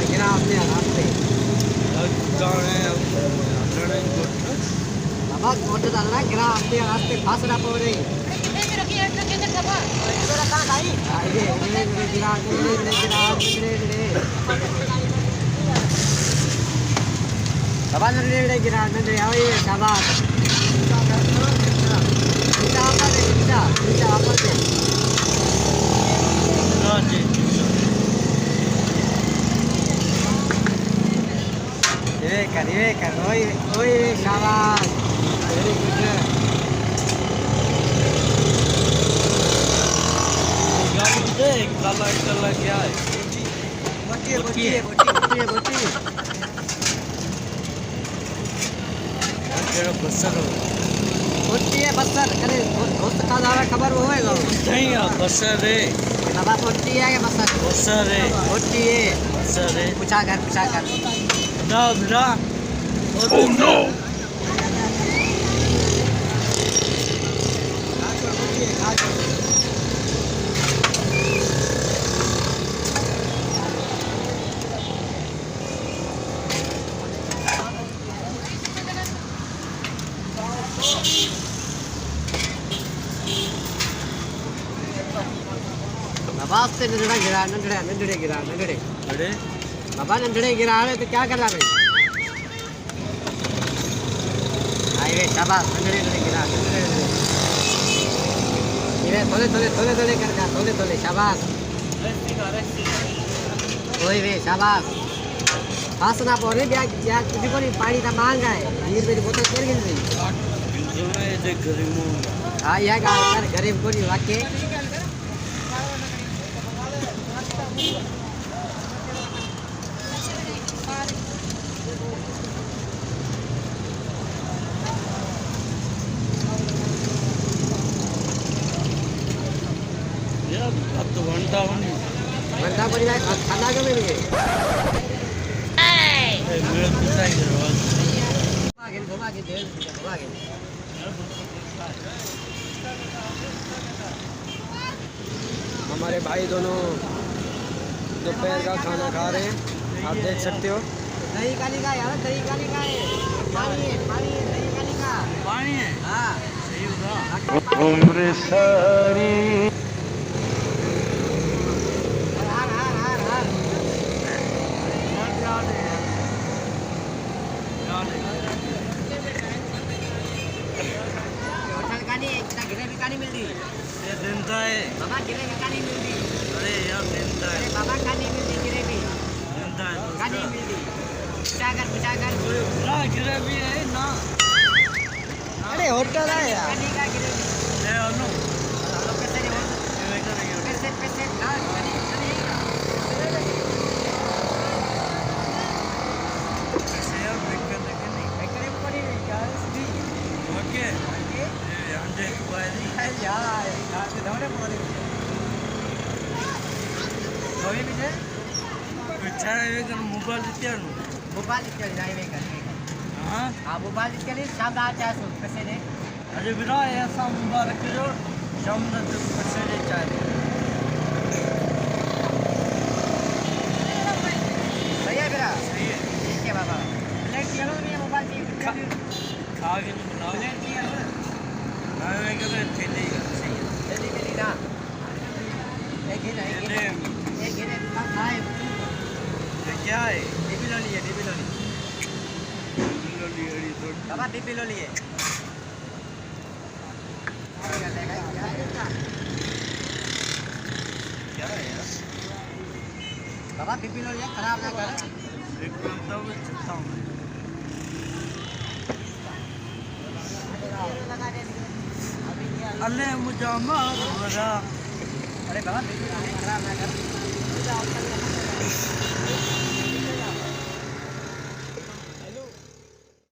गिरा अपने रास्ते बाबा गोटे डालना गिरा अपने रास्ते फासड़ा पड़ रही बाबा नंदे गिरा नंदे आओ ये शाबाश नीचा आपा दे नीचा नीचा आपा दे ये कर ओए ओए शाबाश वेरी गुड काला क्या है बोटी बोटी है बसर करे दोस्त का दावा खबर वो होएगा नहीं बसर है बाबा बोटी है कि बसर है बोटी है बसर है पूछा कर ना बिरा oh no बाबा से नंदड़े गिरा अरे बाबा नंदड़े गिरा है तो क्या करना भाई हाईवे शाबाश नंदड़े गिरा ये थोड़े कर शाबाश ओए वे शाबाश फासना पड़े या किसी को नहीं पानी का मांगा है ये मेरी बोतल कर गिन रही हां ये गरीब को नहीं वाके अब तो घंटा पड़ी भाई खाना क्यों मिल गए मेरे पिता ही घुमा के हमारे भाई दोनों दोपहर का खाना खा रहे हैं आप देख सकते हो दही काली का यार दही काली का है पानी है दही काली का पानी है हाँ सही होगा उम्र सारी नहीं मिलती ये देता है बाबा गिरेवी का नहीं मिलती अरे यार देता है बाबा का नहीं मिलती गिरेवी देता है का नहीं मिलती पिटाकर ना गिरेवी है ना अरे होटल है यार ये अनु कैसे नहीं पैसे ना कैसे यार ब्रेक करने के नहीं करे पड़ी यार सीधी ओके अंडे कुआरी यार से दौड़े पड़े कोई भी है अच्छा है कि मोबाइल इत्यादि मोबाइल इत्यादि जाए कर हाँ मोबाइल इत्यादि शाम 400 पैसे दे अरे बिरा ऐसा मोबाइल करो शाम तक पैसे दे चाहिए सही है मेरा सही है ठीक है बाबा प्लेट चलो नहीं मोबाइल की खा के बनाओ प्लेट की है ना मैं कहता थैली सही है जल्दी जल्दी ना एक है खाए ये क्या है डीपी लो लिए लो बाबा डीपी लो लिए क्या है यार बाबा डीपी लो लिए खराब ना कर एक घंटा में चलता हूँ अल्ले मुझे मार अरे बाबा खराब ना कर